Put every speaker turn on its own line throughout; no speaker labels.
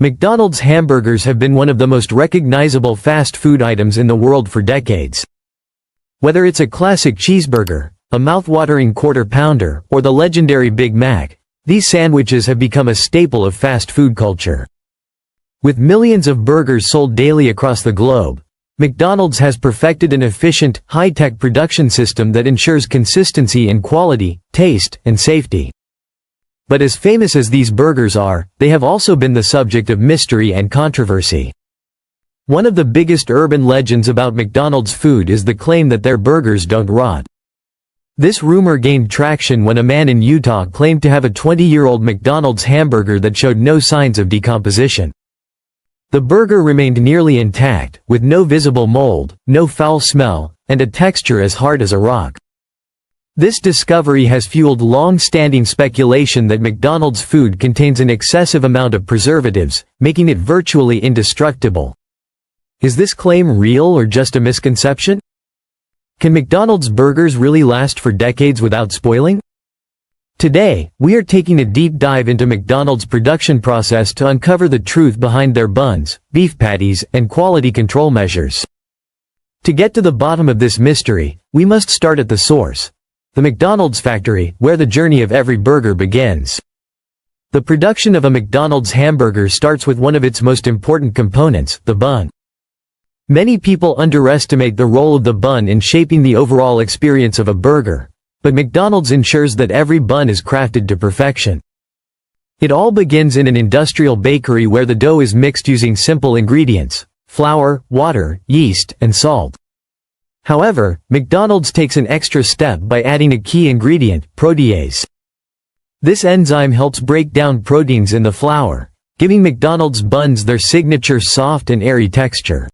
McDonald's hamburgers have been one of the most recognizable fast food items in the world for decades. Whether it's a classic cheeseburger, a mouth-watering quarter pounder, or the legendary Big Mac, these sandwiches have become a staple of fast food culture. With millions of burgers sold daily across the globe, McDonald's has perfected an efficient, high-tech production system that ensures consistency in quality, taste, and safety. But as famous as these burgers are, they have also been the subject of mystery and controversy. One of the biggest urban legends about McDonald's food is the claim that their burgers don't rot. This rumor gained traction when a man in Utah claimed to have a 20-year-old McDonald's hamburger that showed no signs of decomposition. The burger remained nearly intact, with no visible mold, no foul smell, and a texture as hard as a rock. This discovery has fueled long-standing speculation that McDonald's food contains an excessive amount of preservatives, making it virtually indestructible. Is this claim real or just a misconception? Can McDonald's burgers really last for decades without spoiling? Today, we are taking a deep dive into McDonald's production process to uncover the truth behind their buns, beef patties, and quality control measures. To get to the bottom of this mystery, we must start at the source. The McDonald's factory, where the journey of every burger begins. The production of a McDonald's hamburger starts with one of its most important components, the bun. Many people underestimate the role of the bun in shaping the overall experience of a burger, but McDonald's ensures that every bun is crafted to perfection. It all begins in an industrial bakery where the dough is mixed using simple ingredients: flour, water, yeast, and salt. However, McDonald's takes an extra step by adding a key ingredient, protease. This enzyme helps break down proteins in the flour, giving McDonald's buns their signature soft and airy texture.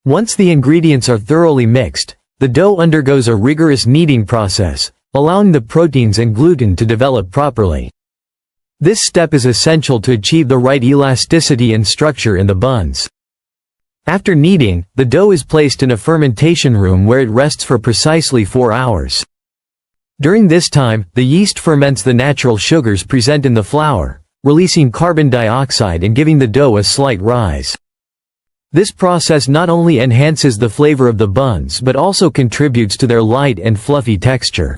Once the ingredients are thoroughly mixed, the dough undergoes a rigorous kneading process, allowing the proteins and gluten to develop properly. This step is essential to achieve the right elasticity and structure in the buns. After kneading, the dough is placed in a fermentation room where it rests for precisely 4 hours. During this time, the yeast ferments the natural sugars present in the flour, releasing carbon dioxide and giving the dough a slight rise. This process not only enhances the flavor of the buns but also contributes to their light and fluffy texture.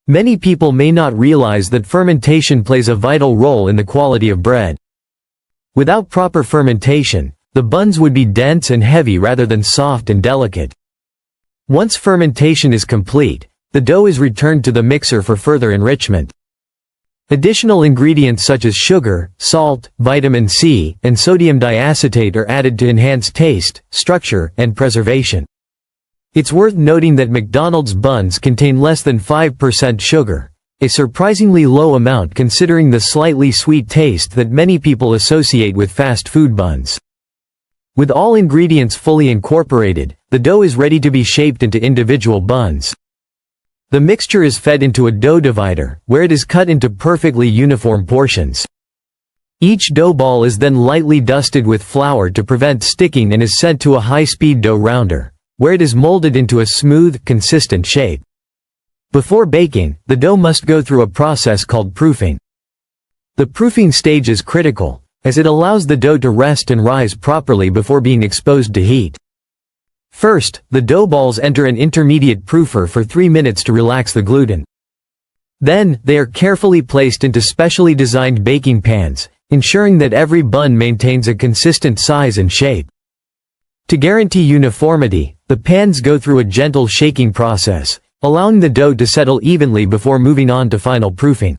Many people may not realize that fermentation plays a vital role in the quality of bread. Without proper fermentation, the buns would be dense and heavy rather than soft and delicate. Once fermentation is complete, the dough is returned to the mixer for further enrichment. Additional ingredients such as sugar, salt, vitamin C, and sodium diacetate are added to enhance taste, structure, and preservation. It's worth noting that McDonald's buns contain less than 5% sugar, a surprisingly low amount considering the slightly sweet taste that many people associate with fast food buns. With all ingredients fully incorporated, the dough is ready to be shaped into individual buns. The mixture is fed into a dough divider, where it is cut into perfectly uniform portions. Each dough ball is then lightly dusted with flour to prevent sticking and is sent to a high-speed dough rounder, where it is molded into a smooth, consistent shape. Before baking, the dough must go through a process called proofing. The proofing stage is critical, as it allows the dough to rest and rise properly before being exposed to heat. First, the dough balls enter an intermediate proofer for 3 minutes to relax the gluten. Then, they are carefully placed into specially designed baking pans, ensuring that every bun maintains a consistent size and shape. To guarantee uniformity, the pans go through a gentle shaking process, allowing the dough to settle evenly before moving on to final proofing.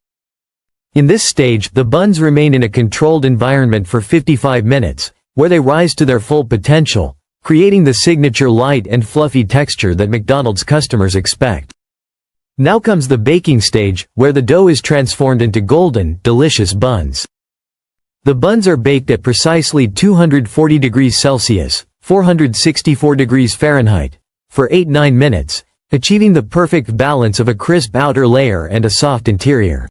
In this stage, the buns remain in a controlled environment for 55 minutes, where they rise to their full potential, creating the signature light and fluffy texture that McDonald's customers expect. Now comes the baking stage, where the dough is transformed into golden, delicious buns. The buns are baked at precisely 240 degrees Celsius, 464 degrees Fahrenheit, for 8–9 minutes, achieving the perfect balance of a crisp outer layer and a soft interior.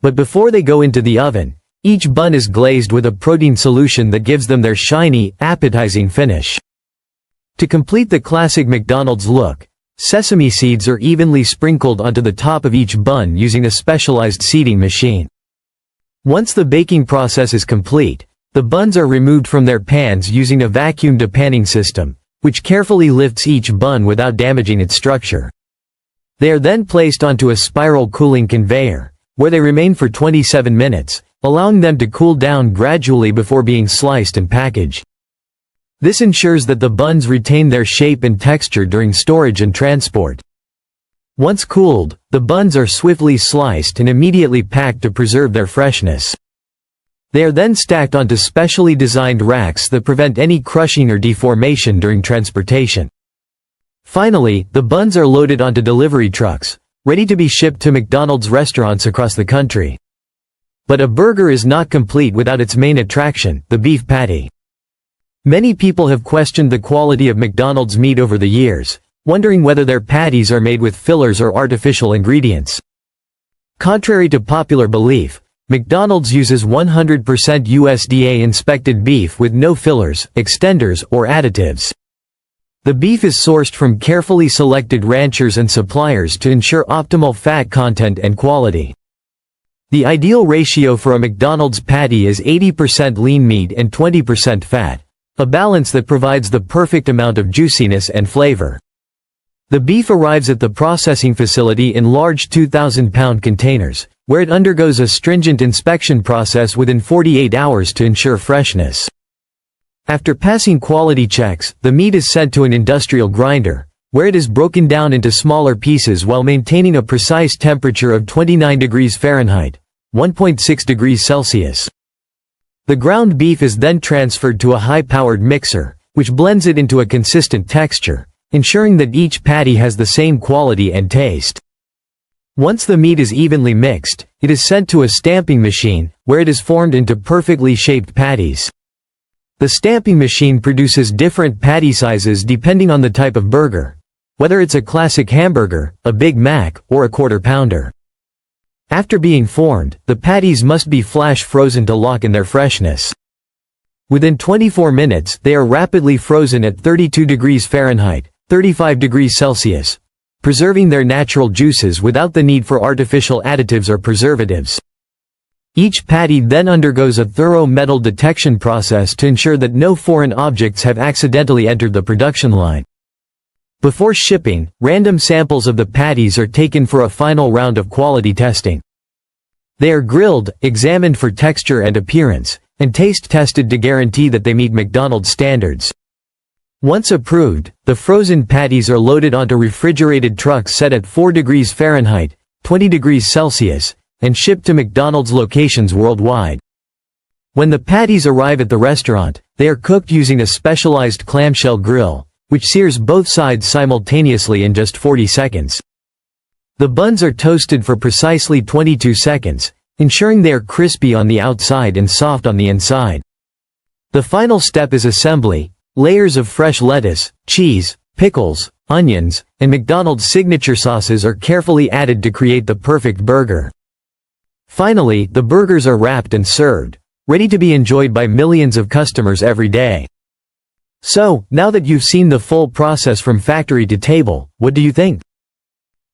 But before they go into the oven, each bun is glazed with a protein solution that gives them their shiny, appetizing finish. To complete the classic McDonald's look, sesame seeds are evenly sprinkled onto the top of each bun using a specialized seeding machine. Once the baking process is complete, The buns are removed from their pans using a vacuum depanning system, which carefully lifts each bun without damaging its structure. They are then placed onto a spiral cooling conveyor, where they remain for 27 minutes, allowing them to cool down gradually before being sliced and packaged. This ensures that the buns retain their shape and texture during storage and transport. Once cooled, the buns are swiftly sliced and immediately packed to preserve their freshness. They are then stacked onto specially designed racks that prevent any crushing or deformation during transportation. Finally, the buns are loaded onto delivery trucks, ready to be shipped to McDonald's restaurants across the country. But a burger is not complete without its main attraction, the beef patty. Many people have questioned the quality of McDonald's meat over the years, wondering whether their patties are made with fillers or artificial ingredients. Contrary to popular belief, McDonald's uses 100% USDA-inspected beef with no fillers, extenders, or additives. The beef is sourced from carefully selected ranchers and suppliers to ensure optimal fat content and quality. The ideal ratio for a McDonald's patty is 80% lean meat and 20% fat, a balance that provides the perfect amount of juiciness and flavor. The beef arrives at the processing facility in large 2,000-pound containers, where it undergoes a stringent inspection process within 48 hours to ensure freshness. After passing quality checks, the meat is sent to an industrial grinder, where it is broken down into smaller pieces while maintaining a precise temperature of 29 degrees Fahrenheit, 1.6 degrees Celsius. The ground beef is then transferred to a high-powered mixer, which blends it into a consistent texture, ensuring that each patty has the same quality and taste. Once the meat is evenly mixed, it is sent to a stamping machine, where it is formed into perfectly shaped patties. The stamping machine produces different patty sizes depending on the type of burger, whether it's a classic hamburger, a Big Mac, or a quarter pounder. After being formed, the patties must be flash frozen to lock in their freshness. Within 24 minutes, they are rapidly frozen at 32 degrees Fahrenheit, 35 degrees Celsius, preserving their natural juices without the need for artificial additives or preservatives. Each patty then undergoes a thorough metal detection process to ensure that no foreign objects have accidentally entered the production line. Before shipping, random samples of the patties are taken for a final round of quality testing. They are grilled, examined for texture and appearance, and taste tested to guarantee that they meet McDonald's standards. Once approved, the frozen patties are loaded onto refrigerated trucks set at 4 degrees Fahrenheit, 20 degrees Celsius, and shipped to McDonald's locations worldwide. When the patties arrive at the restaurant, they are cooked using a specialized clamshell grill, which sears both sides simultaneously in just 40 seconds. The buns are toasted for precisely 22 seconds, ensuring they are crispy on the outside and soft on the inside. The final step is assembly. Layers of fresh lettuce, cheese, pickles, onions, and McDonald's signature sauces are carefully added to create the perfect burger. Finally, the burgers are wrapped and served, ready to be enjoyed by millions of customers every day. So, now that you've seen the full process from factory to table, what do you think?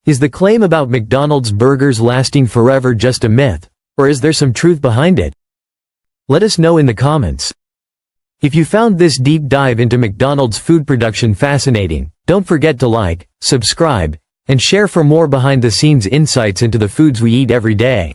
Is the claim about McDonald's burgers lasting forever just a myth, or is there some truth behind it? Let us know in the comments. If you found this deep dive into McDonald's food production fascinating, don't forget to like, subscribe, and share for more behind-the-scenes insights into the foods we eat every day.